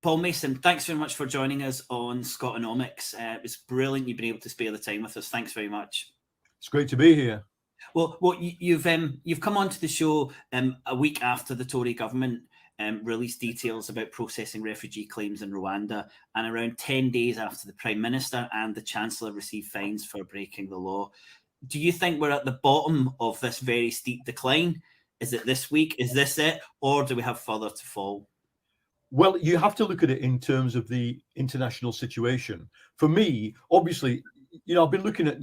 Paul Mason, thanks very much for joining us on Scotonomics. It's brilliant you've been able to spare the time with us. Thanks very much. It's great to be here. Well, you've come onto the show a week after the Tory government released details about processing refugee claims in Rwanda, and around 10 days after the Prime Minister and the Chancellor received fines for breaking the law. Do you think we're at the bottom of this very steep decline? Is it this week? Is this it? Or do we have further to fall? Well, you have to look at it in terms of the international situation. For me, obviously, I've been looking at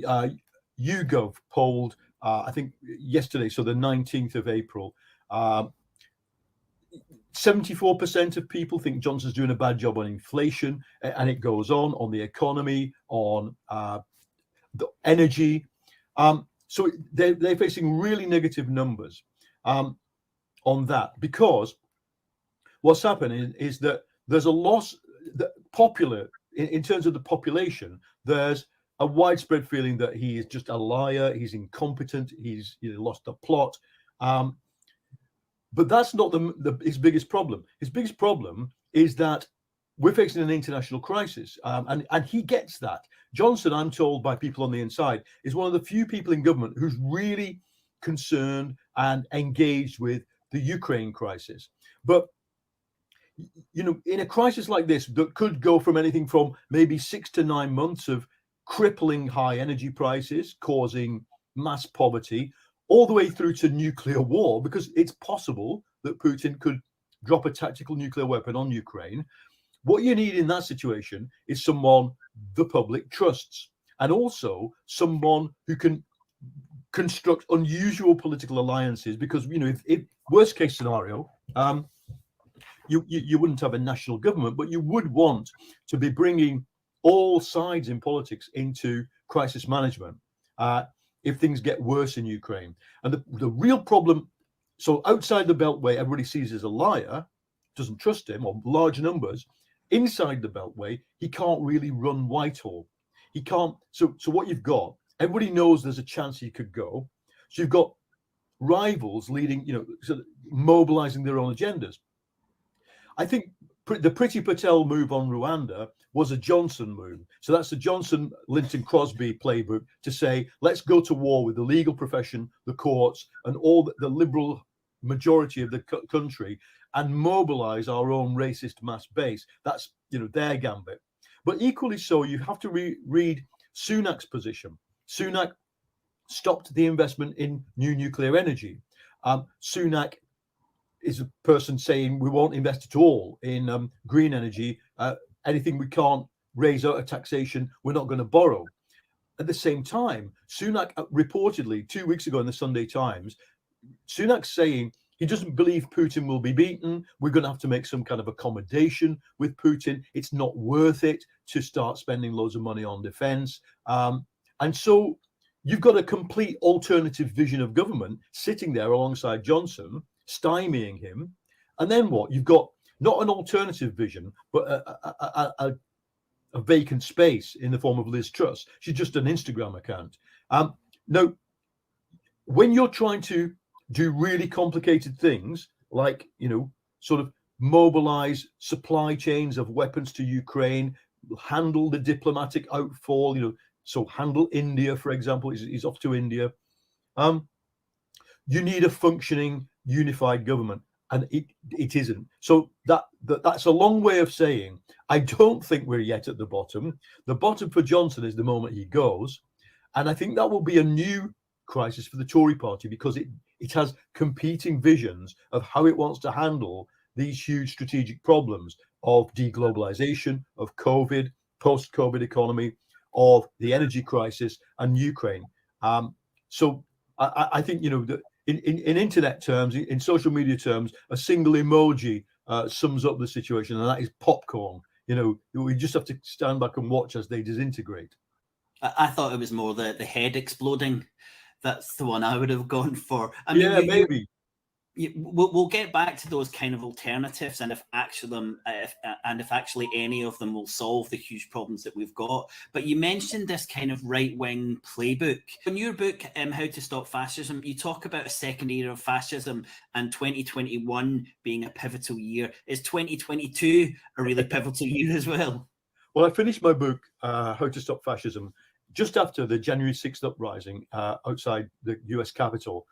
YouGov polled, I think yesterday, so the 19th of April. 74% of people think Johnson's doing a bad job on inflation, and it goes on the economy, on the energy. So they're facing really negative numbers on that, because what's happening is that there's a loss in terms of the population. There's a widespread feeling that he is just a liar, he's incompetent, he's lost the plot. But that's not his biggest problem. His biggest problem is that we're facing an international crisis, and he gets that. Johnson, I'm told by people on the inside, is one of the few people in government who's really concerned and engaged with the Ukraine crisis. But in a crisis like this that could go from anything from maybe 6 to 9 months of crippling high energy prices causing mass poverty, all the way through to nuclear war, because it's possible that Putin could drop a tactical nuclear weapon on Ukraine. What you need in that situation is someone the public trusts, and also someone who can construct unusual political alliances, because if worst case scenario, you wouldn't have a national government, but you would want to be bringing all sides in politics into crisis management if things get worse in Ukraine. And the real problem, so outside the Beltway, everybody sees as a liar, doesn't trust him, or large numbers. Inside the Beltway, he can't really run Whitehall. He can't. So what you've got, everybody knows there's a chance he could go. So you've got rivals leading, mobilizing their own agendas. I think the Priti Patel move on Rwanda was a Johnson move. So that's the Johnson, Linton Crosby playbook to say, let's go to war with the legal profession, the courts, and all the liberal majority of the country, and mobilize our own racist mass base. That's their gambit. But equally so, you have to read Sunak's position. Sunak stopped the investment in new nuclear energy. Sunak is a person saying we won't invest at all in green energy. Anything we can't raise out of taxation, we're not going to borrow. At the same time, Sunak reportedly 2 weeks ago in the Sunday Times, Sunak's saying he doesn't believe Putin will be beaten. We're going to have to make some kind of accommodation with Putin. It's not worth it to start spending loads of money on defense. And so you've got a complete alternative vision of government sitting there alongside Johnson, stymieing him. And then what? You've got not an alternative vision, but a vacant space in the form of Liz Truss. She's just an Instagram account. Now, when you're trying to do really complicated things, like, sort of mobilize supply chains of weapons to Ukraine, handle the diplomatic outfall, so handle India, for example, he's off to India. You need a functioning, unified government, and it isn't. So that's a long way of saying I don't think we're yet at the bottom. The bottom for Johnson is the moment he goes, and I think that will be a new crisis for the Tory party, because it has competing visions of how it wants to handle these huge strategic problems of deglobalization, of COVID, post-COVID economy, of the energy crisis, and Ukraine. So I think that in internet terms, in social media terms, a single emoji sums up the situation, and that is popcorn. We just have to stand back and watch as they disintegrate. I thought it was more the head exploding. That's the one I would have gone for. Maybe. we'll get back to those kind of alternatives, and if actually any of them will solve the huge problems that we've got. But you mentioned this kind of right-wing playbook in your book, How to Stop Fascism. You talk about a second era of fascism and 2021 being a pivotal year. Is 2022 a really pivotal year as well? Well, I finished my book, How to Stop Fascism, just after the January 6th uprising outside the US Capitol.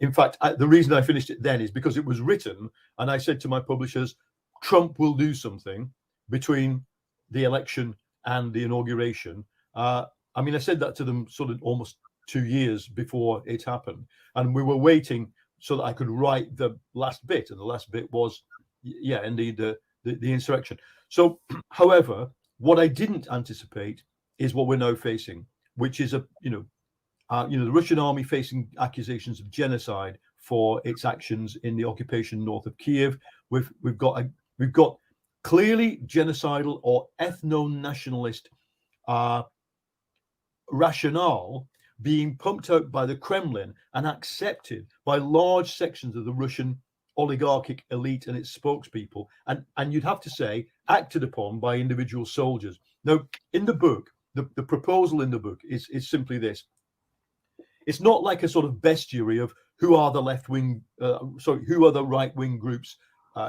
In fact, the reason I finished it then is because it was written, and I said to my publishers, Trump will do something between the election and the inauguration. I mean, I said that to them sort of almost 2 years before it happened. And we were waiting so that I could write the last bit. And the last bit was, yeah, indeed, the insurrection. So, however, what I didn't anticipate is what we're now facing, which is the Russian army facing accusations of genocide for its actions in the occupation north of Kiev. We've got clearly genocidal or ethno-nationalist rationale being pumped out by the Kremlin and accepted by large sections of the Russian oligarchic elite and its spokespeople, and you'd have to say acted upon by individual soldiers. Now, in the book, the proposal in the book is simply this. It's not like a sort of bestiary of who are the left-wing, who are the right-wing groups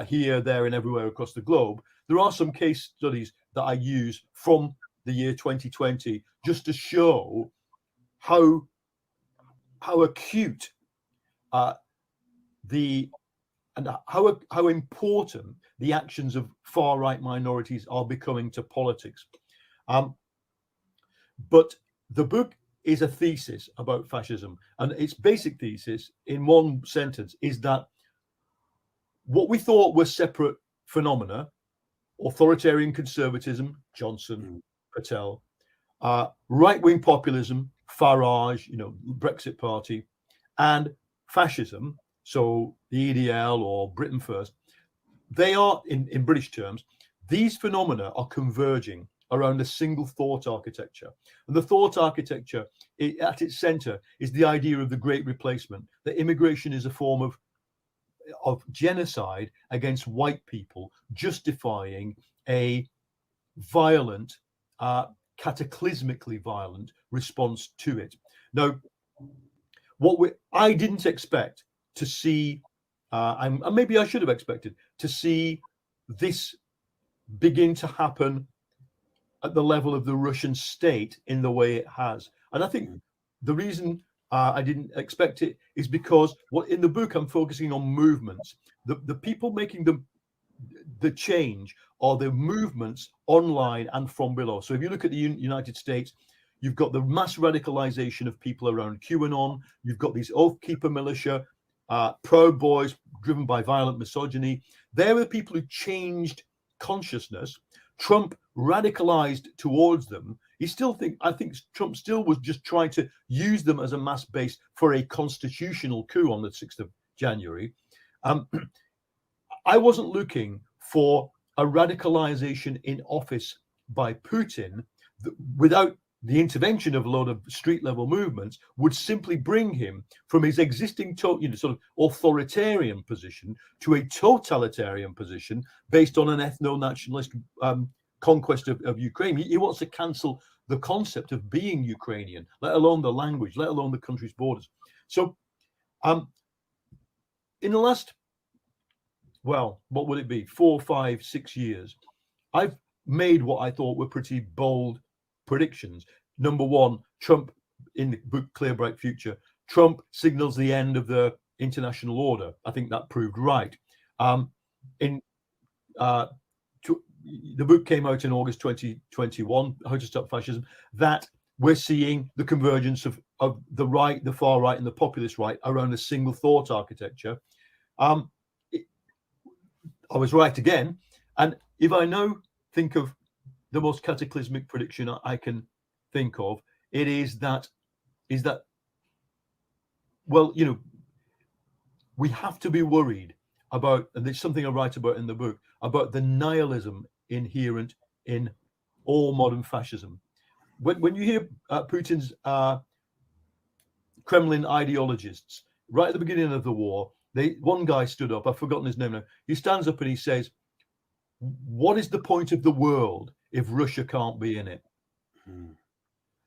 here, there, and everywhere across the globe. There are some case studies that I use from the year 2020 just to show how acute and how important the actions of far-right minorities are becoming to politics. But the book is a thesis about fascism, and its basic thesis in one sentence is that what we thought were separate phenomena, authoritarian conservatism, Johnson, Patel, right-wing populism, Farage, Brexit Party, and fascism, so the EDL or Britain First, they are, in British terms, these phenomena are converging around a single thought architecture. And the thought architecture at its center is the idea of the great replacement, that immigration is a form of genocide against white people, justifying a violent, cataclysmically violent response to it. Now, I didn't expect to see, and maybe I should have expected to see this begin to happen at the level of the Russian state in the way it has. And I think the reason I didn't expect it is because in the book I'm focusing on movements. The people making the change are the movements online and from below. So if you look at the United States, you've got the mass radicalization of people around QAnon. You've got these Oath Keeper militia, Proud Boys driven by violent misogyny. They're the people who changed consciousness. Trump radicalized towards them. I think Trump still was just trying to use them as a mass base for a constitutional coup on the 6th of January. I wasn't looking for a radicalization in office by Putin without the intervention of a lot of street level movements would simply bring him from his existing sort of authoritarian position to a totalitarian position based on an ethno-nationalist conquest of Ukraine. He wants to cancel the concept of being Ukrainian, let alone the language, let alone the country's borders. So in the last, what would it be, 4, 5, 6 years, I've made what I thought were pretty bold predictions. Number one, Trump, in the book Clear Bright Future, Trump signals the end of the international order. I think that proved right. The book came out in August 2021, How to Stop Fascism, that we're seeing the convergence of the right, the far right, and the populist right around a single thought architecture. I was right again. And if I now think of the most cataclysmic prediction I can think of, it is that, we have to be worried about, and there's something I write about in the book, about the nihilism inherent in all modern fascism. When you hear Putin's Kremlin ideologists, right at the beginning of the war, one guy stood up, I've forgotten his name now. He stands up and he says, what is the point of the world if Russia can't be in it?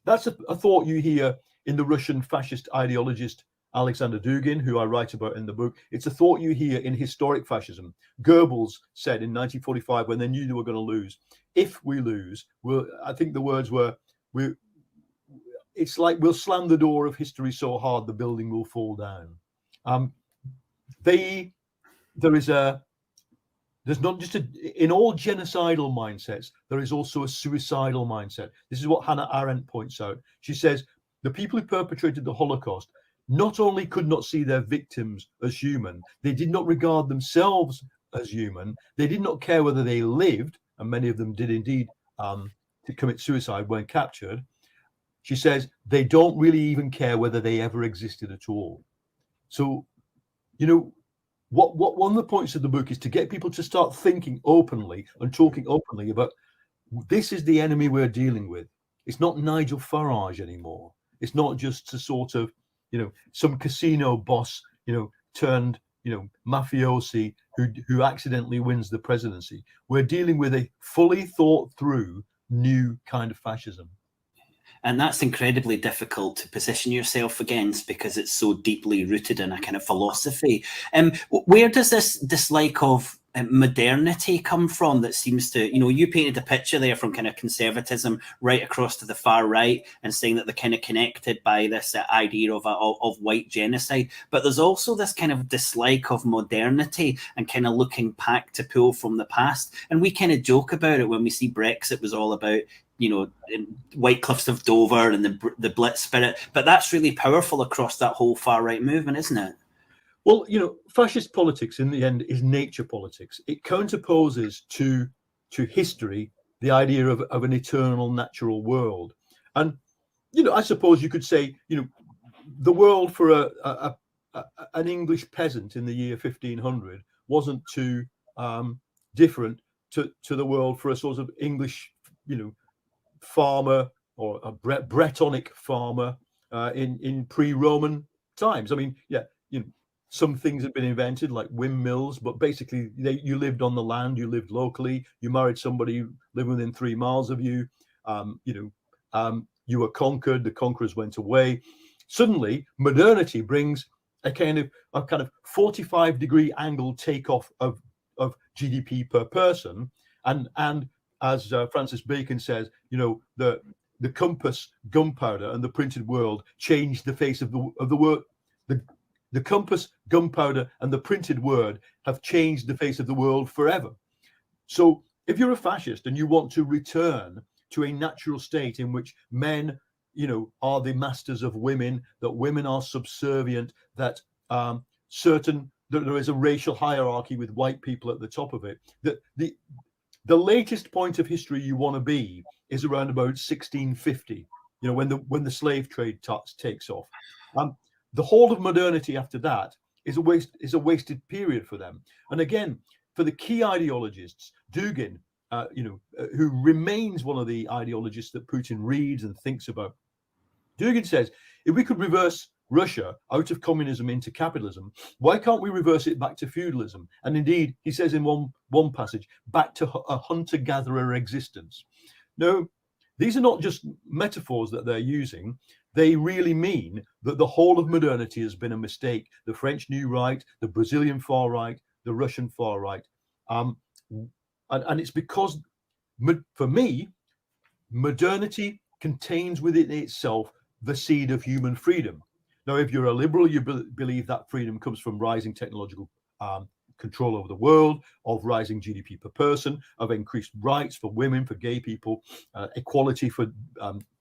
That's a thought you hear in the Russian fascist ideologist Alexander Dugin, who I write about in the book. It's a thought you hear in historic fascism. Goebbels said in 1945, when they knew they were going to lose, if we lose, I think the words were, it's like we'll slam the door of history so hard the building will fall down. There's not just in all genocidal mindsets, there is also a suicidal mindset. This is what Hannah Arendt points out. She says the people who perpetrated the Holocaust not only could not see their victims as human, they did not regard themselves as human. They did not care whether they lived, and many of them did indeed to commit suicide when captured. She says they don't really even care whether they ever existed at all. So, what one of the points of the book is to get people to start thinking openly and talking openly about this is the enemy we're dealing with. It's not Nigel Farage anymore. It's not just a sort of, some casino boss, turned, mafiosi who accidentally wins the presidency. We're dealing with a fully thought through new kind of fascism. And that's incredibly difficult to position yourself against because it's so deeply rooted in a kind of philosophy. Where does this dislike of modernity come from that seems to, you painted a picture there from kind of conservatism right across to the far right and saying that they're kind of connected by this idea of white genocide. But there's also this kind of dislike of modernity and kind of looking back to pull from the past. And we kind of joke about it when we see Brexit was all about, White Cliffs of Dover and the Blitz spirit, but that's really powerful across that whole far right movement, isn't it? Well, fascist politics in the end is nature politics. It counterposes to history the idea of an eternal natural world. And, I suppose you could say, the world for an English peasant in the year 1500 wasn't too different to the world for a sort of English, farmer or a Bretonic farmer in pre-Roman times. I mean, some things have been invented like windmills, but basically you lived on the land, you lived locally, you married somebody living within 3 miles of you, you were conquered, the conquerors went away. Suddenly, modernity brings a kind of 45-degree angle takeoff of GDP per person, and as Francis Bacon says, the compass, gunpowder, and the printed world changed the face of the world. The compass, gunpowder, and the printed word have changed the face of the world forever. So if you're a fascist and you want to return to a natural state in which men, are the masters of women, that women are subservient, that there is a racial hierarchy with white people at the top of it, that the latest point of history you want to be is around about 1650, when the slave trade takes off. The whole of modernity after that is a wasted period for them. And again, for the key ideologists, Dugin, who remains one of the ideologists that Putin reads and thinks about, Dugin says, if we could reverse Russia out of communism into capitalism, why can't we reverse it back to feudalism? And indeed, he says in one passage, back to a hunter-gatherer existence. No, these are not just metaphors that they're using. They really mean that the whole of modernity has been a mistake. The French New Right, the Brazilian far right, the Russian far right. And it's because, for me, modernity contains within itself the seed of human freedom. Now, if you're a liberal, you believe that freedom comes from rising technological control over the world, of rising GDP per person, of increased rights for women, for gay people, equality for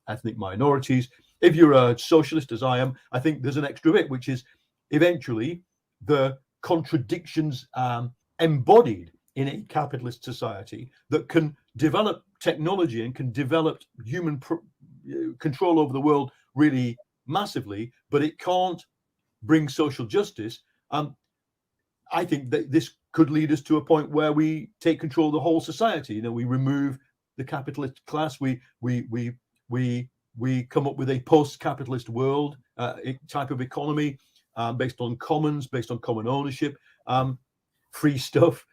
ethnic minorities. If you're a socialist, as I am, I think there's an extra bit, which is eventually the contradictions embodied in a capitalist society that can develop technology and can develop human control over the world really massively, but it can't bring social justice. I think that this could lead us to a point where we take control of the whole society. We remove the capitalist class. We come up with a post-capitalist world type of economy. based on commons, based on common ownership, free stuff.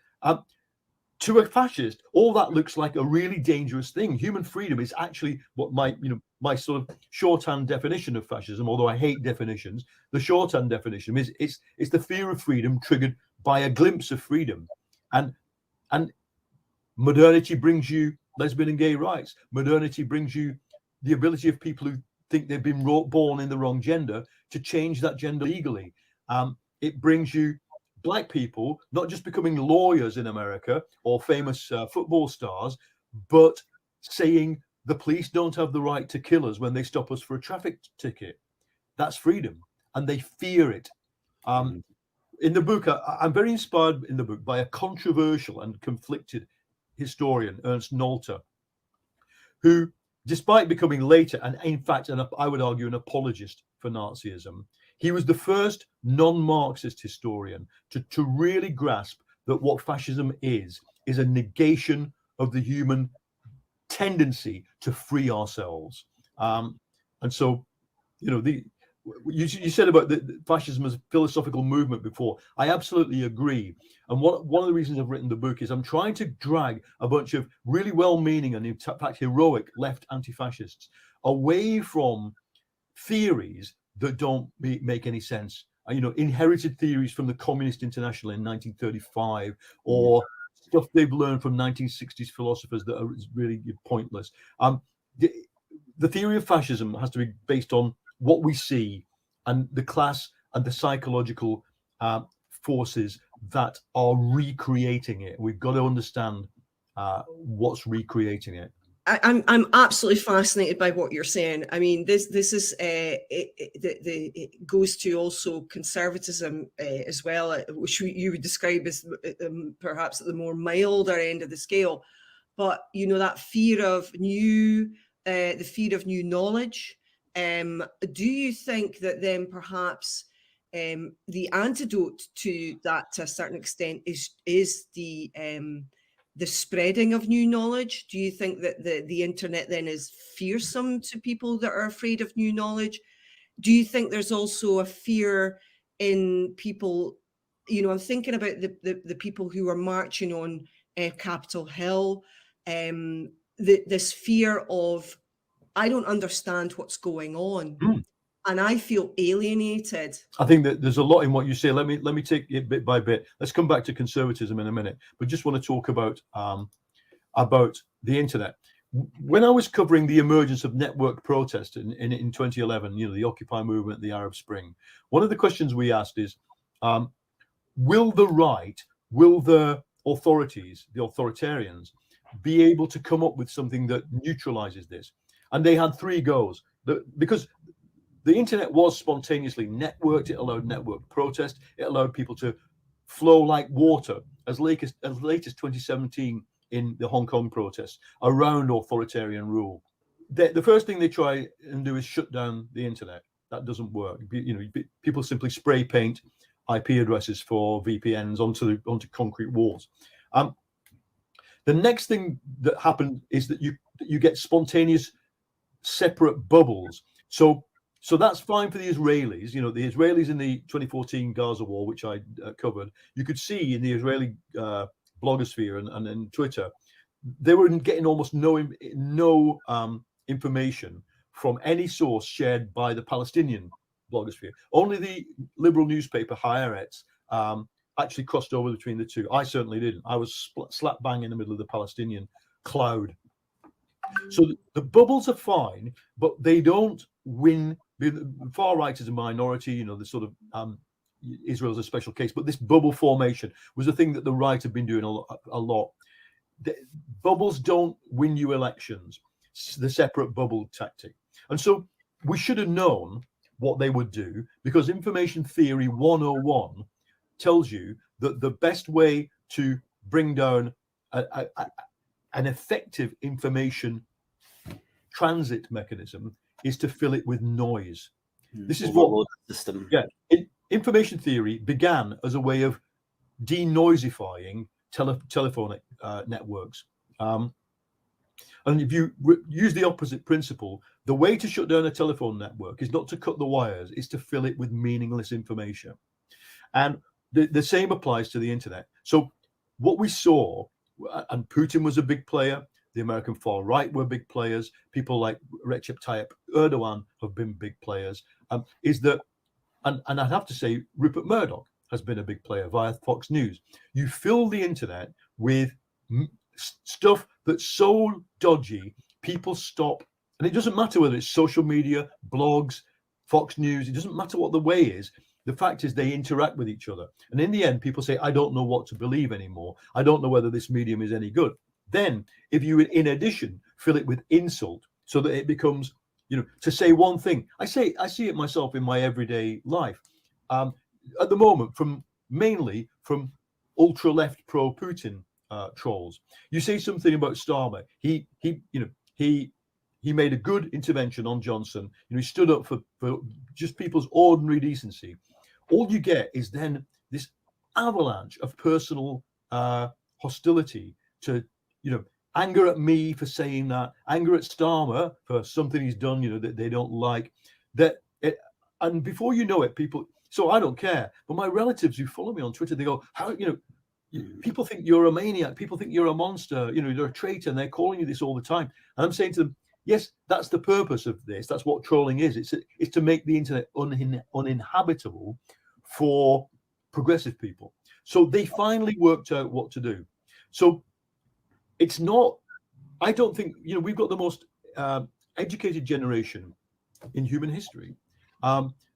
To a fascist, all that looks like a really dangerous thing. Human freedom is actually what my sort of shorthand definition of fascism, although I hate definitions. The shorthand definition is it's the fear of freedom triggered by a glimpse of freedom. And modernity brings you lesbian and gay rights. Modernity brings you the ability of people who think they've been born in the wrong gender to change that gender legally. It brings you Black people not just becoming lawyers in America or famous football stars, but saying the police don't have the right to kill us when they stop us for a traffic ticket. That's freedom, and they fear it. In the book, I'm very inspired in the book by a controversial and conflicted historian, Ernst Nolte, who, despite becoming later, and in fact, I would argue, an apologist for Nazism, he was the first non-Marxist historian to really grasp that what fascism is a negation of the human tendency to free ourselves. And so, you said about the fascism as a philosophical movement before. I absolutely agree. And one of the reasons I've written the book is I'm trying to drag a bunch of really well-meaning and in fact heroic left anti-fascists away from theories that don't make any sense. Inherited theories from the Communist International in 1935, or stuff they've learned from 1960s philosophers that are really pointless. The theory of fascism has to be based on what we see and the class and the psychological forces that are recreating it. We've got to understand what's recreating it. I'm absolutely fascinated by what you're saying. I mean, this is it goes to also conservatism as well, which you would describe as perhaps at the more milder end of the scale. But that fear of new, the fear of new knowledge. Do you think that then perhaps the antidote to that, to a certain extent, is the spreading of new knowledge? Do you think that the internet then is fearsome to people that are afraid of new knowledge? Do you think there's also a fear in people? I'm thinking about the people who are marching on Capitol Hill. This fear of, I don't understand what's going on, and I feel alienated. I think that there's a lot in what you say. Let me take it bit by bit. Let's come back to conservatism in a minute, but just want to talk about the internet. When I was covering the emergence of network protest in 2011, the Occupy movement, the Arab Spring, one of the questions we asked is, will the right, will the authorities, the authoritarians, be able to come up with something that neutralizes this? And they had 3 goes. Because the internet was spontaneously networked, it allowed network protest, it allowed people to flow like water as late as 2017 in the Hong Kong protests around authoritarian rule. The first thing they try and do is shut down the internet. That doesn't work. People simply spray paint IP addresses for VPNs onto concrete walls. The next thing that happened is that you get spontaneous separate bubbles. So that's fine for the Israelis. The Israelis in the 2014 Gaza war, which I covered, you could see in the Israeli blogosphere and in Twitter, they were getting almost no information from any source shared by the Palestinian blogosphere. Only the liberal newspaper Haaretz actually crossed over between the two. I certainly didn't. I was slap bang in the middle of the Palestinian cloud. So the bubbles are fine, but they don't win. The far right is a minority, the sort of Israel's a special case, but this bubble formation was a thing that the right have been doing a lot. The bubbles don't win you elections, the separate bubble tactic. And so we should have known what they would do, because information theory 101 tells you that the best way to bring down an effective information transit mechanism is to fill it with noise. This is what system. Yeah, information theory began as a way of denoisifying telephone networks. And if you use the opposite principle, The way to shut down a telephone network is not to cut the wires, it's to fill it with meaningless information. And the same applies to the internet. So what we saw, and Putin was a big player, the American far right were big players, people like Recep Tayyip Erdogan have been big players, is that, and I'd have to say Rupert Murdoch has been a big player via Fox News. You fill the internet with stuff that's so dodgy, people stop, and it doesn't matter whether it's social media, blogs, Fox News, it doesn't matter what the way is. The fact is they interact with each other. And in the end, people say, I don't know what to believe anymore. I don't know whether this medium is any good. Then if you, in addition, fill it with insult so that it becomes, to say one thing. I see it myself in my everyday life. At the moment, mainly from ultra-left pro-Putin trolls. You say something about Starmer. He made a good intervention on Johnson. He stood up for just people's ordinary decency. All you get is then this avalanche of personal hostility to, anger at me for saying that, anger at Starmer for something he's done, that they don't like. And before you know it, people. So I don't care. But my relatives who follow me on Twitter, they go, how, people think you're a maniac. People think you're a monster. You're a traitor, and they're calling you this all the time. And I'm saying to them, yes, that's the purpose of this. That's what trolling is. It's to make the internet uninhabitable for progressive people. So they finally worked out what to do. So it's not, I don't think, we've got the most educated generation in human history.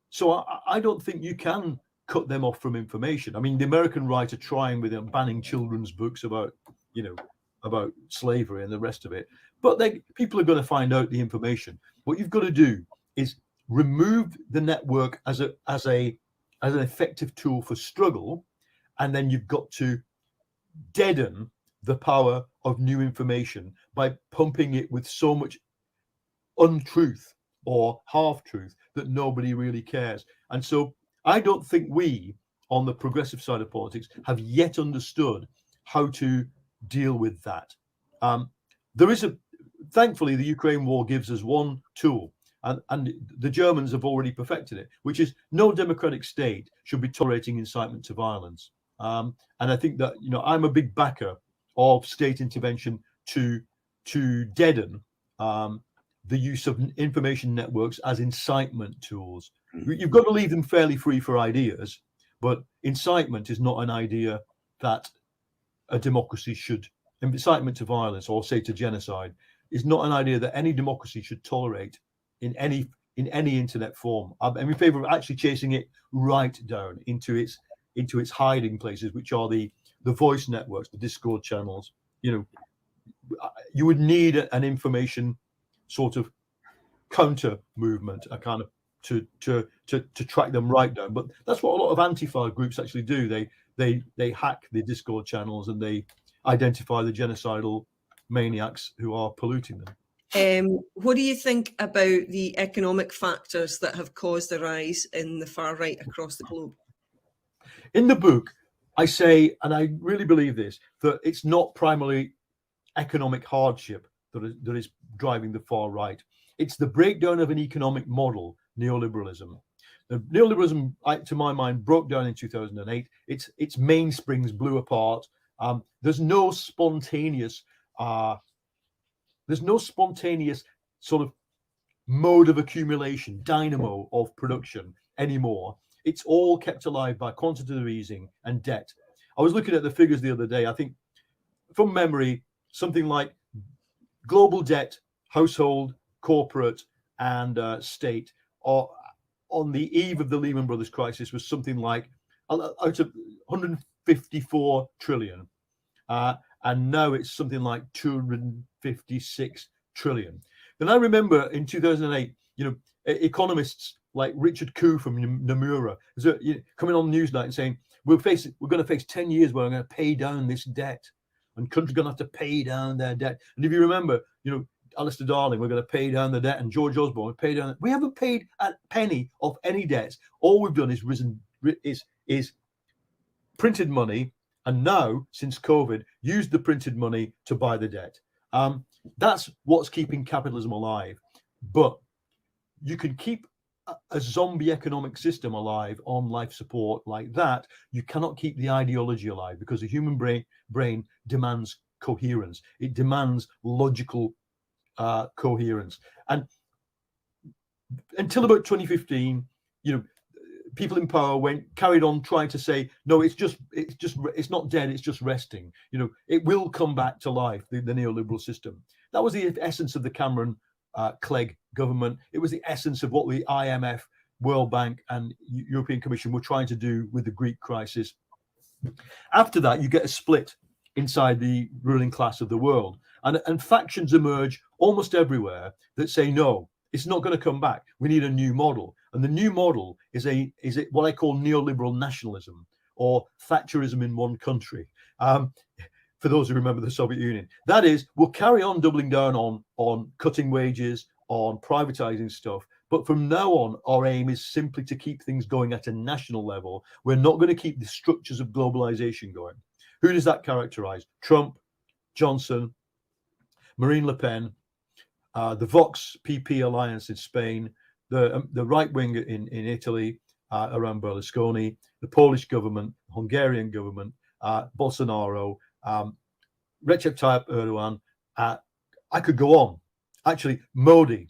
So I don't think you can cut them off from information. I mean, the American right are trying with banning children's books about slavery and the rest of it. But people are going to find out the information. What you've got to do is remove the network as an effective tool for struggle, and then you've got to deaden the power of new information by pumping it with so much untruth or half-truth that nobody really cares. And so I don't think we, on the progressive side of politics, have yet understood how to deal with that. Thankfully, the Ukraine war gives us one tool, and the Germans have already perfected it, which is no democratic state should be tolerating incitement to violence. And I think that, I'm a big backer of state intervention to deaden the use of information networks as incitement tools. You've got to leave them fairly free for ideas, but incitement is not an idea that a democracy should, incitement to violence or say to genocide is not an idea that any democracy should tolerate in any internet form. I'm in favor of actually chasing it right down into its hiding places, which are the voice networks, the Discord channels. You would need an information sort of counter movement, a kind of to track them right down. But that's what a lot of Antifa groups actually do. They hack the Discord channels and they identify the genocidal maniacs who are polluting them. What do you think about the economic factors that have caused a rise in the far right across the globe? In the book, I say, and I really believe this, that it's not primarily economic hardship that is driving the far right. It's the breakdown of an economic model, neoliberalism. The neoliberalism, to my mind, broke down in 2008. Its mainsprings blew apart. There's no spontaneous sort of mode of accumulation, dynamo of production anymore. It's all kept alive by quantitative easing and debt. I was looking at the figures the other day. I think from memory, something like global debt, household, corporate, and state are on the eve of the Lehman Brothers crisis was something like out of 154 trillion. And now it's something like 256 trillion. And I remember in 2008, economists like Richard Koo from Nomura coming on Newsnight and saying, we're going to face 10 years where we're going to pay down this debt, and countries are going to have to pay down their debt. And if you remember, Alistair Darling, we're going to pay down the debt, and George Osborne, we haven't paid a penny of any debts. All we've done is printed money, and now, since COVID, used the printed money to buy the debt. That's what's keeping capitalism alive. But you can keep a zombie economic system alive on life support like that. You cannot keep the ideology alive, because the human brain demands coherence. It demands logical coherence. And until about 2015, people in power carried on trying to say, no, it's not dead, it's just resting. It will come back to life, the neoliberal system. That was the essence of the Cameron Clegg government. It was the essence of what the IMF, World Bank, and European Commission were trying to do with the Greek crisis. After that, you get a split inside the ruling class of the world, and factions emerge almost everywhere that say, no, it's not going to come back. We need a new model. And the new model is what I call neoliberal nationalism, or Thatcherism in one country. For those who remember the Soviet Union, that is, we'll carry on doubling down on cutting wages, on privatizing stuff. But from now on, our aim is simply to keep things going at a national level. We're not going to keep the structures of globalization going. Who does that characterize? Trump, Johnson, Marine Le Pen, the Vox PP alliance in Spain, the right wing in Italy around Berlusconi, the Polish government, Hungarian government, Bolsonaro, Recep Tayyip Erdogan. I could go on. Actually, Modi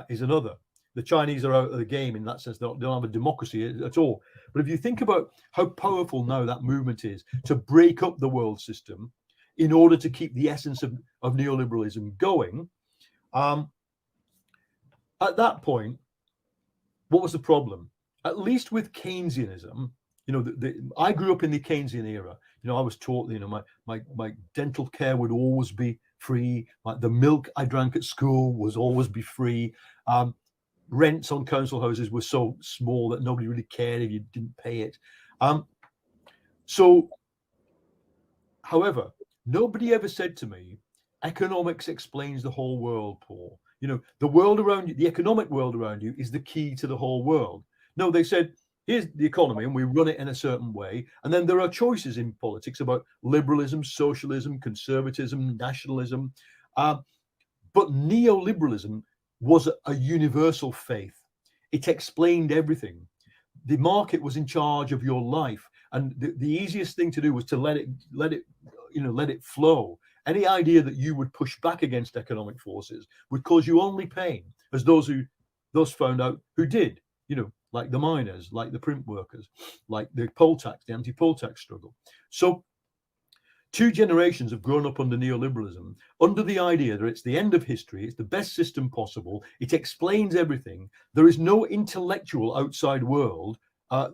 is another. The Chinese are out of the game in that sense. They don't have a democracy at all. But if you think about how powerful now that movement is to break up the world system in order to keep the essence of neoliberalism going, at that point, what was the problem? At least with Keynesianism, I grew up in the Keynesian era. I was taught, my dental care would always be free. The milk I drank at school was always be free. Rents on council houses were so small that nobody really cared if you didn't pay it. However, nobody ever said to me, economics explains the whole world, Paul. The world around you, the economic world around you, is the key to the whole world. No, they said, here's the economy and we run it in a certain way. And then there are choices in politics about liberalism, socialism, conservatism, nationalism. But neoliberalism was a universal faith. It explained everything. The market was in charge of your life. And the easiest thing to do was to let it flow. Any idea that you would push back against economic forces would cause you only pain, as those found out who did, like the miners, like the print workers, like the anti-poll tax struggle. So 2 generations have grown up under neoliberalism, under the idea that it's the end of history, it's the best system possible, it explains everything. There is no intellectual outside world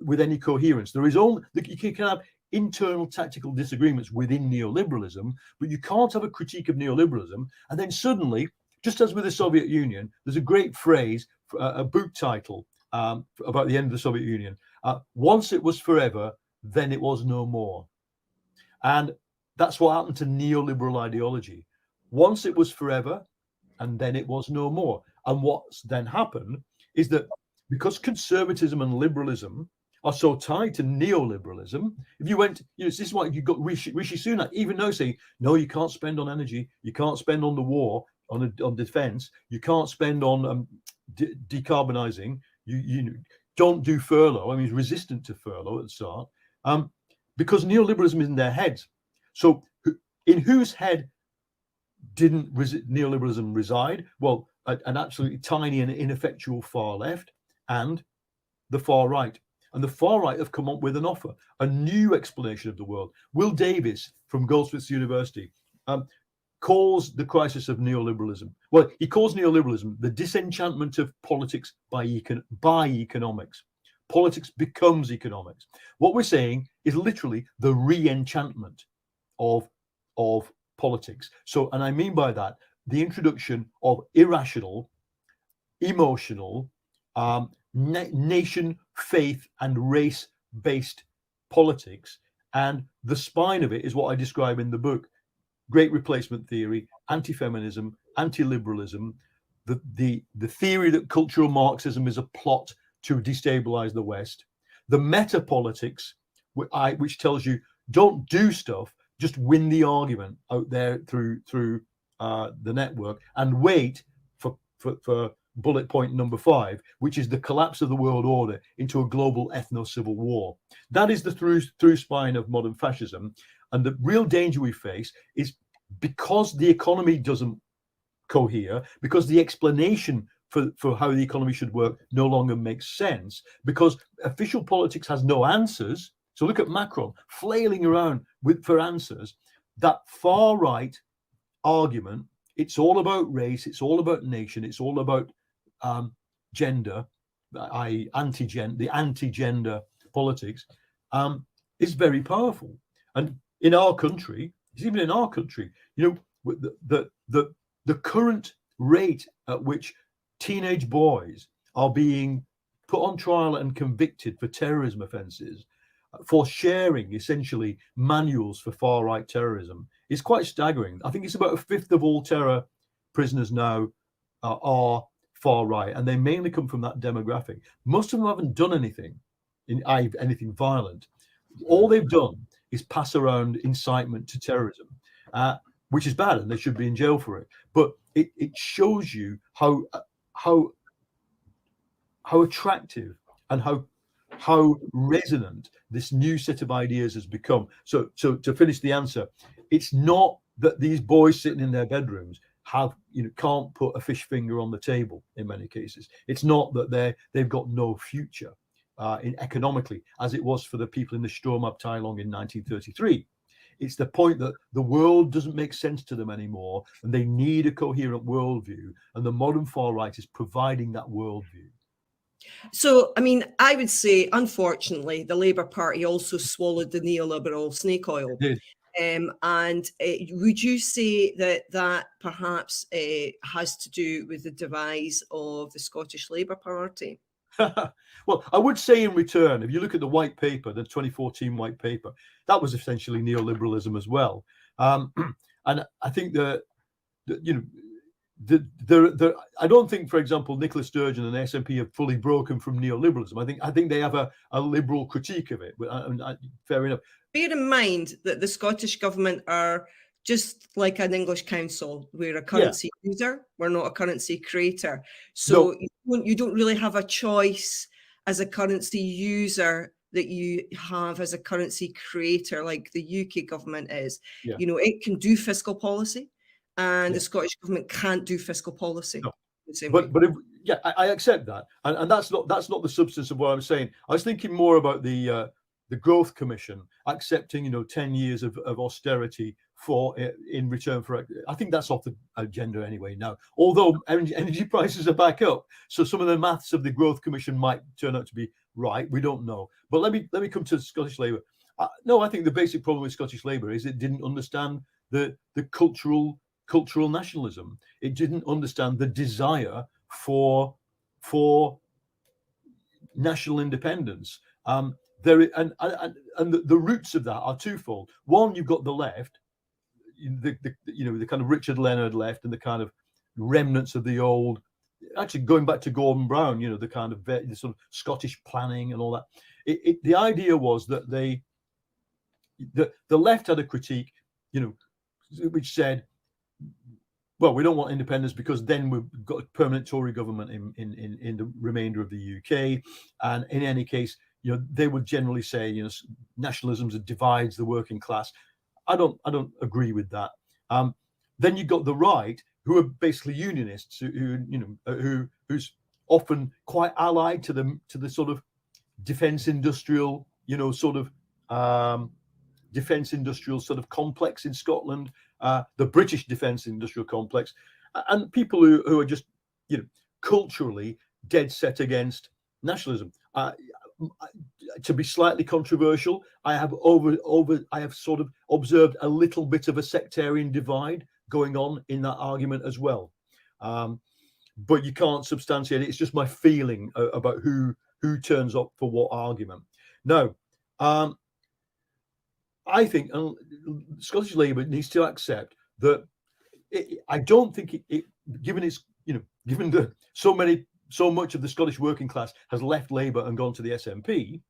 with any coherence. There is only, you can have internal tactical disagreements within neoliberalism, but you can't have a critique of neoliberalism. And then suddenly, just as with the Soviet Union, there's a great phrase, a book title about the end of the Soviet Union. Once it was forever, then it was no more. And that's what happened to neoliberal ideology. Once it was forever, and then it was no more. And what's then happened is that because conservatism and liberalism are so tied to neoliberalism, if you went, this is why you got Rishi Sunak, even though say, no, you can't spend on energy, you can't spend on the war, on defense, you can't spend on decarbonizing, you don't do furlough. I mean, he's resistant to furlough at the start, because neoliberalism is in their heads. So in whose head didn't neoliberalism reside? Well, an absolutely tiny and ineffectual far left and the far right. And the far right have come up with an offer, a new explanation of the world. Will Davis from Goldsmiths University calls the crisis of neoliberalism. Well, he calls neoliberalism the disenchantment of politics by economics. Politics becomes economics. What we're saying is literally the re-enchantment of politics. So, and I mean by that, the introduction of irrational, emotional, nation, faith, and race-based politics. And the spine of it is what I describe in the book: great replacement theory, anti-feminism, anti-liberalism, the theory that cultural Marxism is a plot to destabilize the West, the meta-politics, which tells you don't do stuff, just win the argument out there through the network and wait for for bullet point number 5, which is the collapse of the world order into a global ethno-civil war. That is the through spine of modern fascism. And the real danger we face is because the economy doesn't cohere, because the explanation for how the economy should work no longer makes sense, because official politics has no answers. So look at Macron flailing around for answers. That far right argument, it's all about race, it's all about nation, it's all about gender, i.e. the anti-gender politics, is very powerful. And in our country, even in our country, you know, the current rate at which teenage boys are being put on trial and convicted for terrorism offences, for sharing essentially manuals for far-right terrorism, is quite staggering. I think it's about a fifth of all terror prisoners now are far-right, and they mainly come from that demographic. Most of them haven't done anything violent. All they've done is pass around incitement to terrorism, which is bad, and they should be in jail for it. But it shows you how attractive and how resonant this new set of ideas has become. So to finish the answer, it's not that these boys sitting in their bedrooms can't put a fish finger on the table in many cases. It's not that they've got no future economically, as it was for the people in the Sturmabteilung in 1933. It's the point that the world doesn't make sense to them anymore, and they need a coherent worldview, and the modern far right is providing that worldview. So, I mean, I would say, unfortunately, the Labour Party also swallowed the neoliberal snake oil. Would you say that perhaps has to do with the demise of the Scottish Labour Party? Well, I would say in return, if you look at the white paper, the 2014 white paper, that was essentially neoliberalism as well. And I think that you know, I don't think, for example, Nicola Sturgeon and the SNP have fully broken from neoliberalism. I think they have a liberal critique of it. Fair enough. Bear in mind that the Scottish government are just like an English council. We're a currency user. We're not a currency creator. So you don't really have a choice as a currency user that you have as a currency creator, like the UK government is. Yeah. You know, it can do fiscal policy, and the Scottish government can't do fiscal policy. No. But I accept that, and that's not the substance of what I'm saying. I was thinking more about the Growth Commission accepting 10 years of austerity in return for. I think that's off the agenda anyway now. Although energy prices are back up, so some of the maths of the Growth Commission might turn out to be right. We don't know. But let me come to Scottish Labour. No, I think the basic problem with Scottish Labour is it didn't understand the cultural nationalism. It didn't understand the desire for national independence. The roots of that are twofold. One, you've got the left, the kind of Richard Leonard left, and the kind of remnants of the old. Actually, going back to Gordon Brown, the kind of the sort of Scottish planning and all that. The idea was that the left had a critique, which said, well, we don't want independence because then we've got a permanent Tory government in the remainder of the UK, and in any case, they would generally say, nationalism divides the working class. I don't agree with that. Then you got the right, who are basically unionists, who's often quite allied to the sort of defence industrial, defence industrial sort of complex in Scotland, the British defence industrial complex, and people who are just, culturally dead set against nationalism. To be slightly controversial, I have sort of observed a little bit of a sectarian divide going on in that argument as well. But you can't substantiate it. It's just my feeling about who turns up for what argument. Now, I think Scottish Labour needs to accept that I don't think given so much of the Scottish working class has left Labour and gone to the SNP,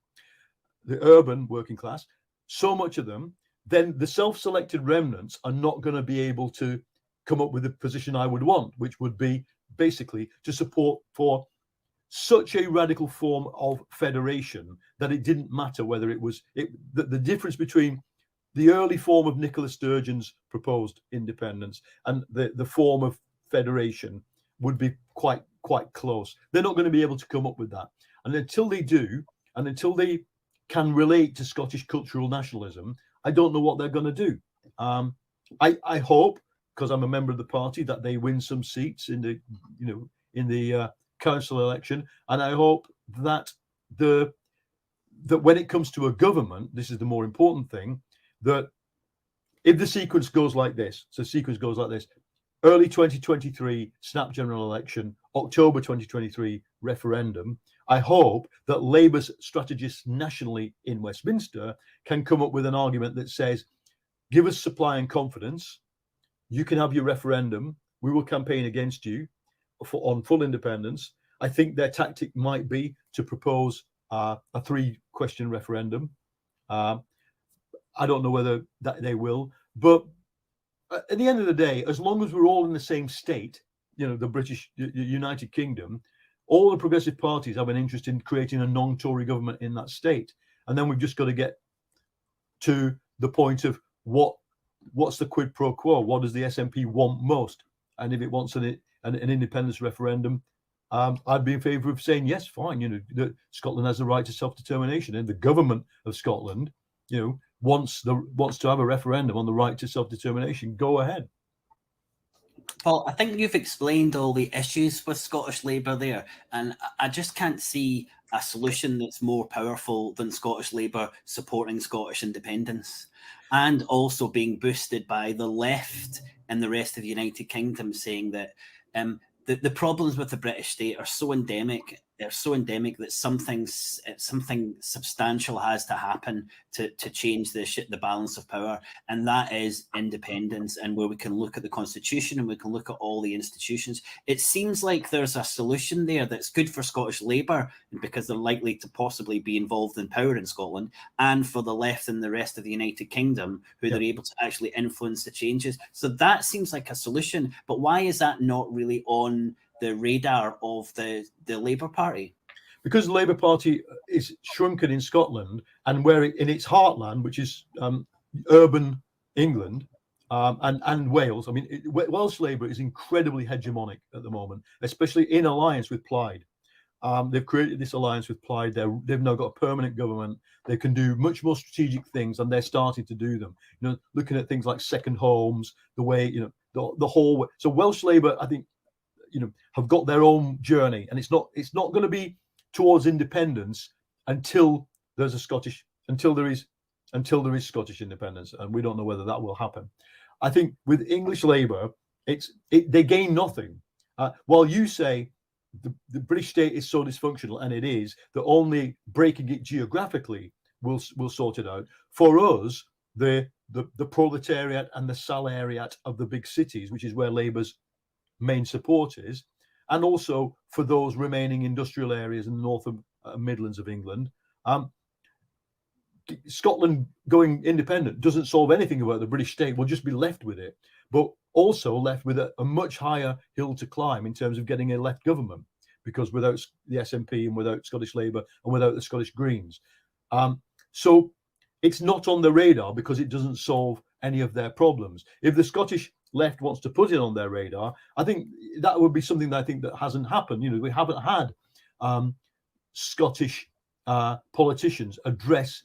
the urban working class, so much of them, then the self-selected remnants are not going to be able to come up with the position I would want, which would be basically to support for such a radical form of federation that it didn't matter whether it was the difference between the early form of Nicola Sturgeon's proposed independence and the form of federation would be quite close. They're not going to be able to come up with that. And until they do, and until they can relate to Scottish cultural nationalism, I don't know what they're going to do. I hope, because I'm a member of the party, that they win some seats in the council election, and I hope that that when it comes to a government, this is the more important thing, that if the sequence goes like this, early 2023 snap general election, October 2023 referendum, I hope that Labour's strategists nationally in Westminster can come up with an argument that says, give us supply and confidence, you can have your referendum, we will campaign against you on full independence. I think their tactic might be to propose a 3-question referendum. I don't know whether that they will, but at the end of the day, as long as we're all in the same state, the British United Kingdom, all the progressive parties have an interest in creating a non-Tory government in that state. And then we've just got to get to the point of what's the quid pro quo? What does the SNP want most? And if it wants an independence referendum, I'd be in favour of saying yes, fine. That Scotland has the right to self-determination, and the government of Scotland, wants to have a referendum on the right to self-determination. Go ahead. Paul, I think you've explained all the issues with Scottish Labour there, and I just can't see a solution that's more powerful than Scottish Labour supporting Scottish independence and also being boosted by the left and the rest of the United Kingdom saying that the problems with the British state are so endemic. They're so endemic that something substantial has to happen to change the balance of power, and that is independence. And where we can look at the constitution and we can look at all the institutions, it seems like there's a solution there that's good for Scottish Labour because they're likely to possibly be involved in power in Scotland, and for the left and the rest of the United Kingdom, who they're able to actually influence the changes. So that seems like a solution. But why is that not really on the radar of the Labour Party? Because the Labour Party is shrunken in Scotland, and where in its heartland, which is urban England and Wales. I mean, Welsh Labour is incredibly hegemonic at the moment, especially in alliance with Plaid. They've created this alliance with Plaid. They've now got a permanent government. They can do much more strategic things, and they're starting to do them. Looking at things like second homes, the way the whole way. So Welsh Labour, I think, have got their own journey, and it's not going to be towards independence until there is Scottish independence, and we don't know whether that will happen. I think with English Labour, they gain nothing. While you say the British state is so dysfunctional, and it is, that only breaking it geographically will sort it out. For us, the proletariat and the salariat of the big cities, which is where Labour's main support is, and also for those remaining industrial areas in the north of Midlands of England, Scotland going independent doesn't solve anything about the British state. We'll just be left with it, but also left with a much higher hill to climb in terms of getting a left government, because without the SNP and without Scottish Labour and without the Scottish Greens. So it's not on the radar because it doesn't solve any of their problems. If the Scottish left wants to put it on their radar, I think that would be something that hasn't happened. We haven't had Scottish politicians address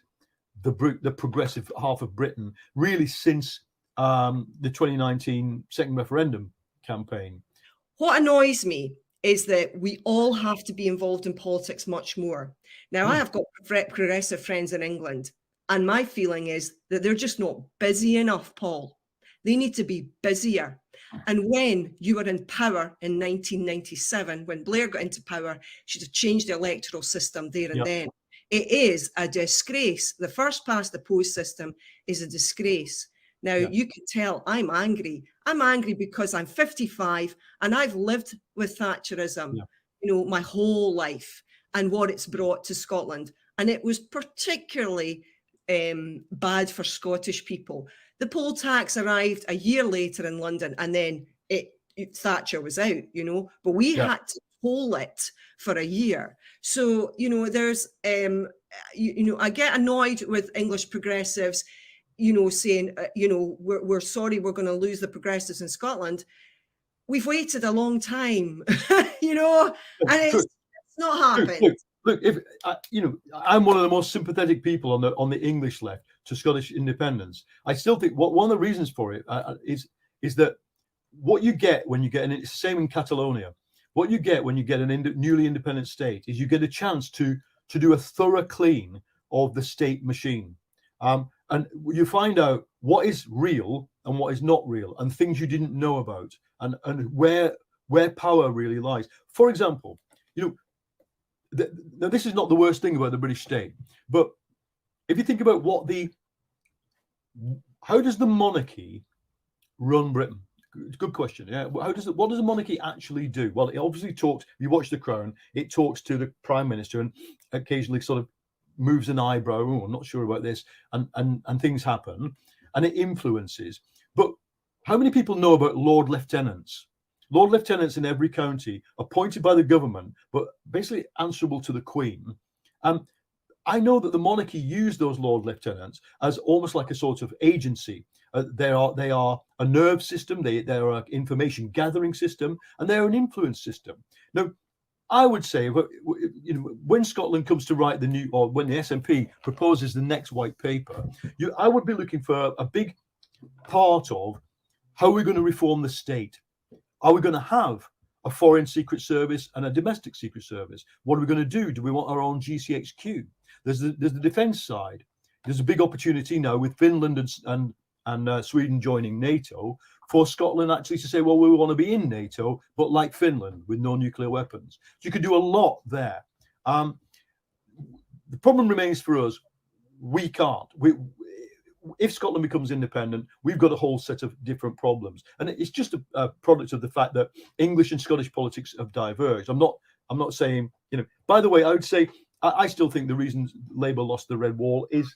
the progressive half of Britain really since the 2019 second referendum campaign. What annoys me is that we all have to be involved in politics much more. Now, I have got progressive friends in England, and my feeling is that they're just not busy enough, Paul. They need to be busier. And when you were in power in 1997, when Blair got into power, she'd have changed the electoral system there and then. It is a disgrace. The first past the post system is a disgrace. Now, you can tell I'm angry. I'm angry because I'm 55 and I've lived with Thatcherism, my whole life, and what it's brought to Scotland. And it was particularly bad for Scottish people. The poll tax arrived a year later in London, and then it Thatcher was out, but we had to hold it for a year. So, there's, I get annoyed with English progressives, saying, we're sorry, we're going to lose the progressives in Scotland. We've waited a long time, and it's not happened. Look, if I'm one of the most sympathetic people on the English left to Scottish independence. I still think one of the reasons for it is that what you get when you get, and it's the same in Catalonia, what you get when you get a newly independent state is you get a chance to do a thorough clean of the state machine. And you find out what is real and what is not real, and things you didn't know about, and where power really lies. For example, now this is not the worst thing about the British state, but if you think about how does the monarchy run Britain? Good question. Yeah. What does the monarchy actually do? Well, it obviously talks. If you watch The Crown, it talks to the Prime Minister and occasionally sort of moves an eyebrow. Oh, I'm not sure about this, and things happen, and it influences. But how many people know about Lord Lieutenants? Lord Lieutenants in every county, appointed by the government, but basically answerable to the Queen. I know that the monarchy used those Lord Lieutenants as almost like a sort of agency. They are a nerve system, they are an information gathering system, and they're an influence system. Now, I would say, when Scotland comes to write when the SNP proposes the next white paper, I would be looking for a big part of how we're going to reform the state. Are we going to have a foreign secret service and a domestic secret service? What are we going to do? Do we want our own GCHQ? There's the defence side. There's a big opportunity now with Finland and Sweden joining NATO for Scotland actually to say, well, we want to be in NATO, but like Finland with no nuclear weapons. So you could do a lot there. The problem remains for us, we can't. If Scotland becomes independent, we've got a whole set of different problems, and it's just a product of the fact that English and Scottish politics have diverged. I'm not saying, By the way, I would say I still think the reason Labour lost the Red Wall is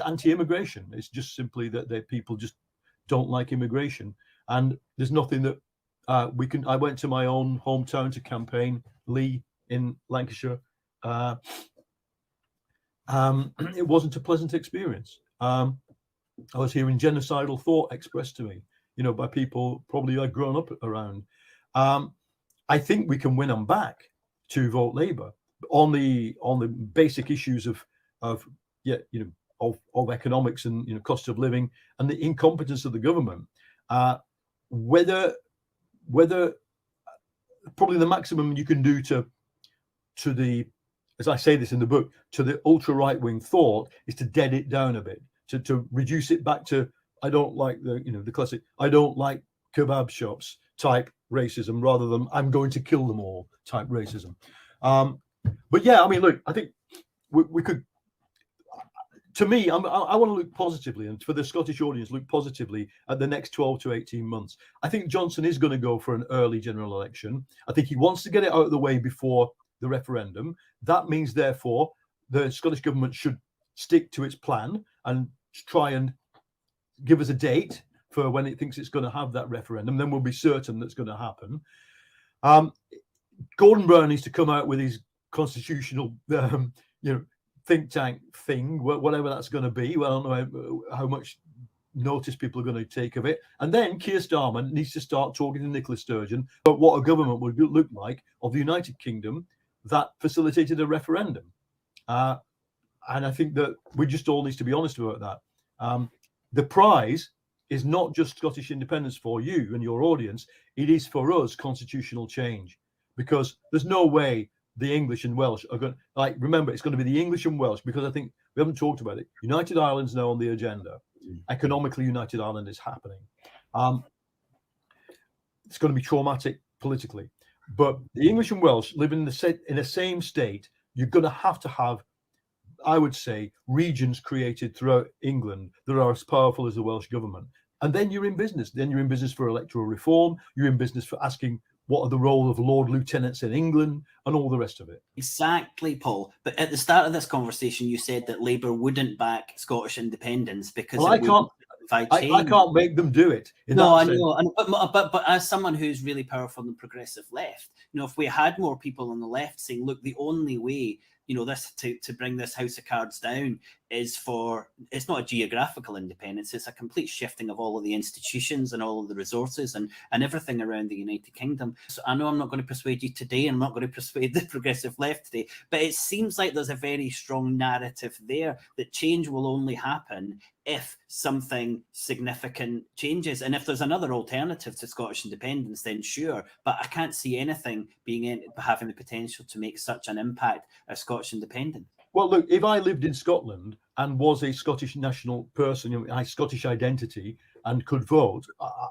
anti-immigration. It's just simply that people just don't like immigration, and there's nothing that we can. I went to my own hometown to campaign, Lee in Lancashire. It wasn't a pleasant experience. I was hearing genocidal thought expressed to me, by people probably I'd grown up around. I think we can win them back to vote Labour on the basic issues of economics and cost of living and the incompetence of the government. Whether probably the maximum you can do to the, as I say this in the book, to the ultra right wing thought is to dead it down a bit, to reduce it back to, I don't like the classic, I don't like kebab shops type racism, rather than I'm going to kill them all type racism. But yeah, I mean, look, I think we could. To me, I want to look positively, and for the Scottish audience, look positively at the next 12 to 18 months. I think Johnson is going to go for an early general election. I think he wants to get it out of the way before the referendum. That means, therefore, the Scottish government should stick to its plan and try and give us a date for when it thinks it's going to have that referendum. Then we'll be certain that's going to happen. Gordon Brown needs to come out with his constitutional, think tank thing, whatever that's going to be. Well, I don't know how much notice people are going to take of it. And then Keir Starmer needs to start talking to Nicola Sturgeon about what a government would look like of the United Kingdom that facilitated a referendum. And I think that we just all need to be honest about that. The prize is not just Scottish independence for you and your audience. It is for us constitutional change, because there's no way the English and Welsh are going to, remember, it's going to be the English and Welsh, because I think we haven't talked about it. United Ireland's now on the agenda. Economically, United Ireland is happening. It's going to be traumatic politically. But the English and Welsh live in the same state. You're going to have, I would say, regions created throughout England that are as powerful as the Welsh government. And then you're in business. Then you're in business for electoral reform. You're in business for asking what are the role of Lord Lieutenants in England and all the rest of it. Exactly, Paul. But at the start of this conversation, you said that Labour wouldn't back Scottish independence because... Well, change. I can't make them do it. No, I know, but as someone who's really powerful in the progressive left, if we had more people on the left saying, look, the only way, this to bring this house of cards down is it's not a geographical independence, it's a complete shifting of all of the institutions and all of the resources and everything around the United Kingdom. So I know I'm not going to persuade you today, I'm not going to persuade the progressive left today, but it seems like there's a very strong narrative there that change will only happen if something significant changes. And if there's another alternative to Scottish independence, then sure. But I can't see anything having the potential to make such an impact as Scottish independence. Well, look, if I lived in Scotland and was a Scottish national person, I had Scottish identity and could vote,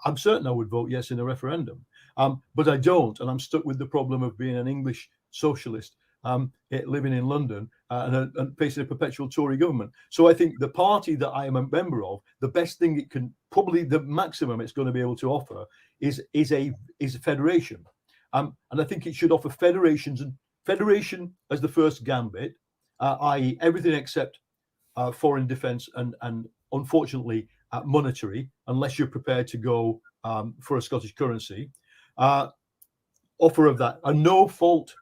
I'm certain I would vote yes in a referendum. But I don't, and I'm stuck with the problem of being an English socialist, living in London and facing a perpetual Tory government. So I think the party that I am a member of, the best thing it can, probably the maximum it's going to be able to offer is a federation. And I think it should offer federation as the first gambit, i.e. everything except foreign defence and unfortunately monetary, unless you're prepared to go for a Scottish currency. Offer of that, a no-fault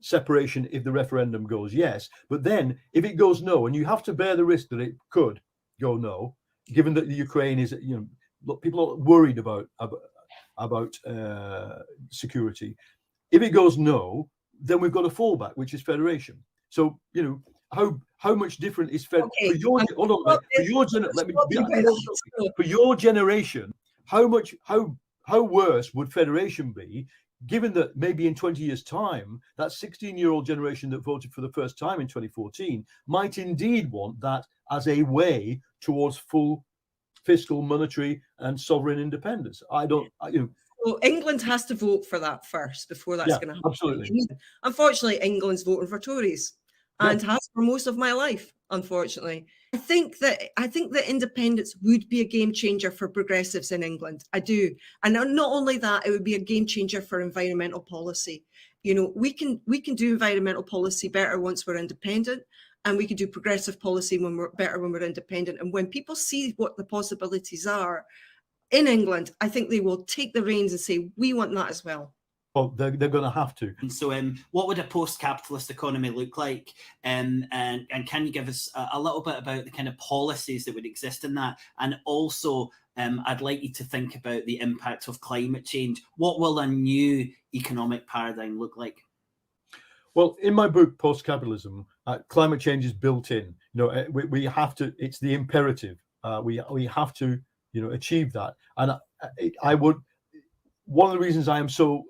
separation if the referendum goes yes, but then if it goes no, and you have to bear the risk that it could go no, given that the Ukraine is, people are worried about security. If it goes no, then we've got a fallback, which is federation. So how much different is for your generation? How worse would federation be? Given that maybe in 20 years' time, that 16-year-old generation that voted for the first time in 2014 might indeed want that as a way towards full fiscal, monetary, and sovereign independence. So England has to vote for that first before that's going to happen. Absolutely. Unfortunately, England's voting for Tories and has for most of my life, unfortunately. I think that independence would be a game changer for progressives in England. I do. And not only that, it would be a game changer for environmental policy. We can do environmental policy better once we're independent, and we can do progressive policy when we're independent. And when people see what the possibilities are in England, I think they will take the reins and say, we want that as well. Well, they're going to have to. And so what would a post-capitalist economy look like? And can you give us a little bit about the kind of policies that would exist in that? And also, I'd like you to think about the impact of climate change. What will a new economic paradigm look like? Well, in my book, Post Capitalism, climate change is built in. We have to, it's the imperative. We have to, achieve that. And one of the reasons I am so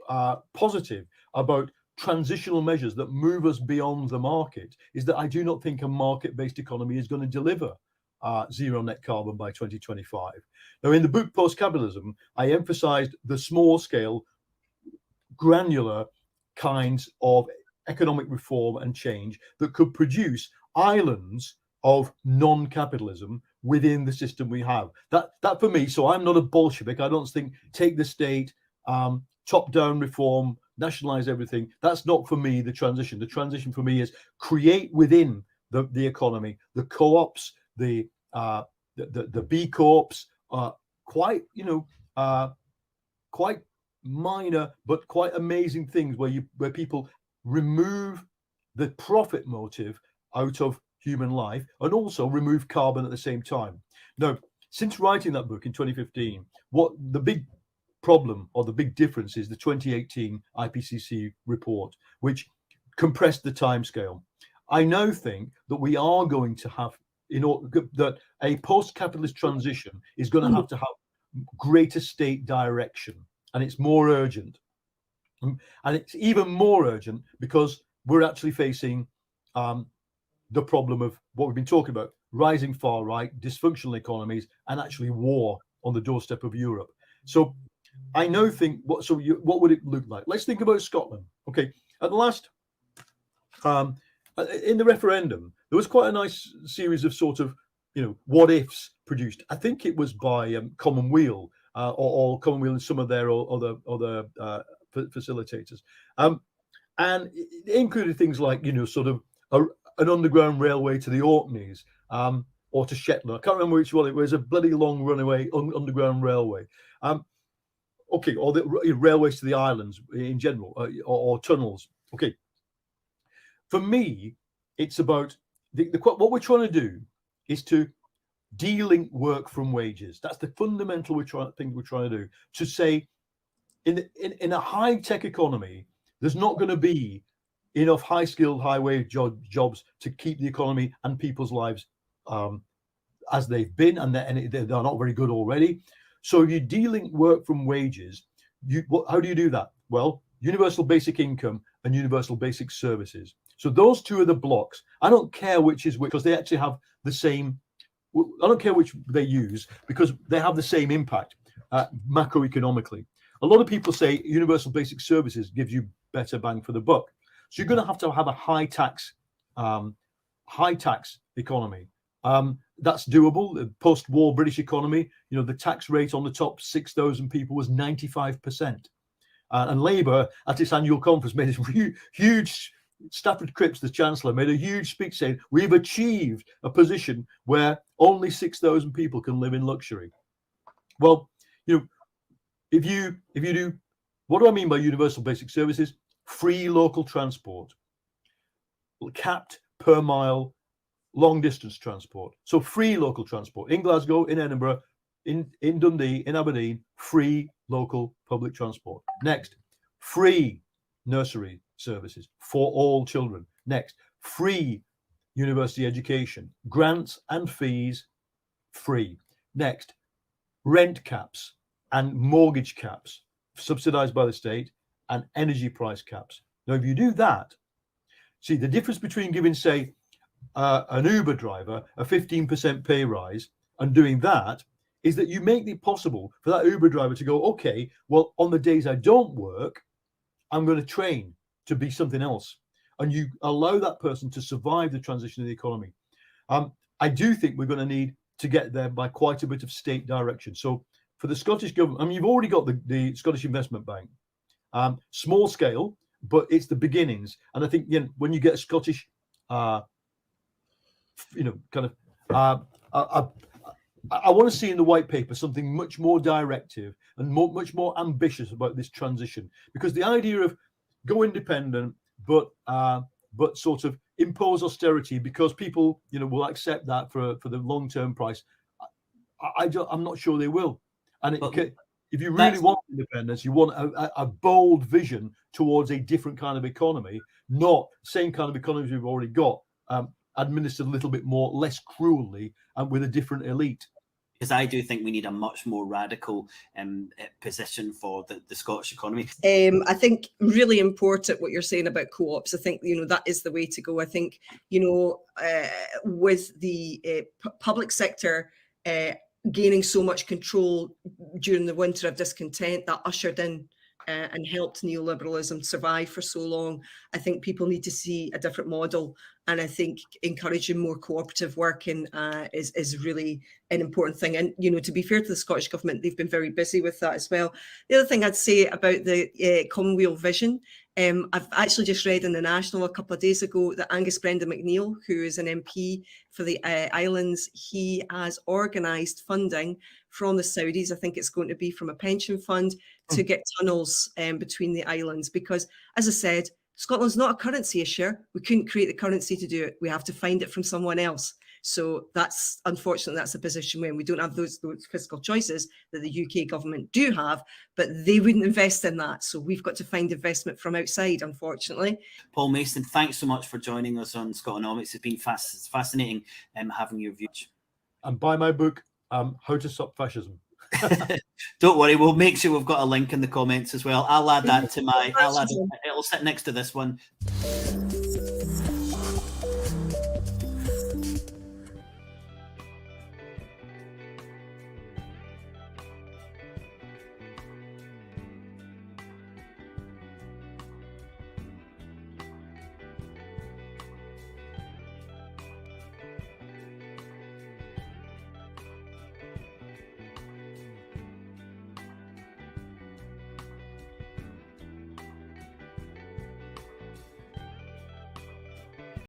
positive about transitional measures that move us beyond the market is that I do not think a market-based economy is going to deliver zero net carbon by 2025. Now, in the book Post Capitalism, I emphasized the small-scale, granular kinds of economic reform and change that could produce islands of non-capitalism within the system we have. That for me, so I'm not a Bolshevik. I don't think take the state, top-down reform, nationalize everything. That's not for me the transition. The transition for me is create within the economy, the co-ops, the B Corps, quite minor but quite amazing things where people remove the profit motive out of human life and also remove carbon at the same time. Now, since writing that book in 2015, what the big problem or the big difference is the 2018 IPCC report, which compressed the timescale. I now think that we are going to have, that a post-capitalist transition is going to have greater state direction, and it's more urgent. And it's even more urgent because we're actually facing the problem of what we've been talking about, rising far right, dysfunctional economies, and actually war on the doorstep of Europe. So I now think, what would it look like? Let's think about Scotland. Okay, at the last, in the referendum, there was quite a nice series of sort of, what ifs produced. I think it was by Commonweal or Commonweal and some of their other facilitators. And it included things like, sort of an underground railway to the Orkneys, or to Shetland. I can't remember which one. It was a bloody long runaway underground railway. Okay, or the railways to the islands in general, or tunnels. Okay. For me, it's about what we're trying to do is to de-link work from wages. That's the fundamental thing we're trying to do. To say, in a high-tech economy, there's not going to be enough high-skilled, high-wage jobs to keep the economy and people's lives as they've been, and they're not very good already. So if you de-link work from wages, how do you do that? Well, universal basic income and universal basic services. So those two are the blocks. I don't care which is which, because they actually have the same. I don't care which they use, because they have the same impact macroeconomically. A lot of people say universal basic services gives you better bang for the buck. So you're going to have a high tax economy. That's doable. The post-war British economy, the tax rate on the top 6,000 people was 95%. And Labour, at its annual conference, made this huge. Stafford Cripps, the Chancellor, made a huge speech saying, we've achieved a position where only 6,000 people can live in luxury. Well, if you do, what do I mean by universal basic services? Free local transport, capped per mile, long distance transport. So free local transport in Glasgow, in Edinburgh, in Dundee, in Aberdeen, free local public transport. Next, free nursery services for all children. Next, free university education, grants and fees free. Next, rent caps and mortgage caps subsidized by the state, and energy price caps. Now, if you do that, see the difference between giving, say, an Uber driver a 15% pay rise and doing that is that you make it possible for that Uber driver to go, okay, well, on the days I don't work, I'm going to train to be something else. And you allow that person to survive the transition of the economy. I do think we're going to need to get there by quite a bit of state direction. So for the Scottish government, you've already got the Scottish Investment Bank, small scale, but it's the beginnings. And I think when you get a Scottish, I want to see in the white paper something much more directive and much more ambitious about this transition, because the idea of go independent, but sort of impose austerity because people, will accept that for the long-term price. I'm not sure they will. And if you really want independence, you want a bold vision towards a different kind of economy, not the same kind of economy we've already got, administered a little bit more, less cruelly, and with a different elite. Because I do think we need a much more radical position for the Scottish economy. I think really important what you're saying about co-ops. I think, that is the way to go. I think, with the public sector gaining so much control during the winter of discontent that ushered in and helped neoliberalism survive for so long, I think people need to see a different model. And I think encouraging more cooperative working is really an important thing. And, to be fair to the Scottish Government, they've been very busy with that as well. The other thing I'd say about the Commonweal vision, I've actually just read in the National a couple of days ago that Angus Brendan McNeill, who is an MP for the islands, he has organised funding from the Saudis. I think it's going to be from a pension fund to get tunnels between the islands, because, as I said, Scotland's not a currency issue. We couldn't create the currency to do it. We have to find it from someone else. So unfortunately, that's a position where we don't have those fiscal choices that the UK government do have, but they wouldn't invest in that. So we've got to find investment from outside, unfortunately. Paul Mason, thanks so much for joining us on Scotonomics. It's been fascinating having your views. And buy my book, How to Stop Fascism. Don't worry, we'll make sure we've got a link in the comments as well. I'll add that to it'll sit next to this one.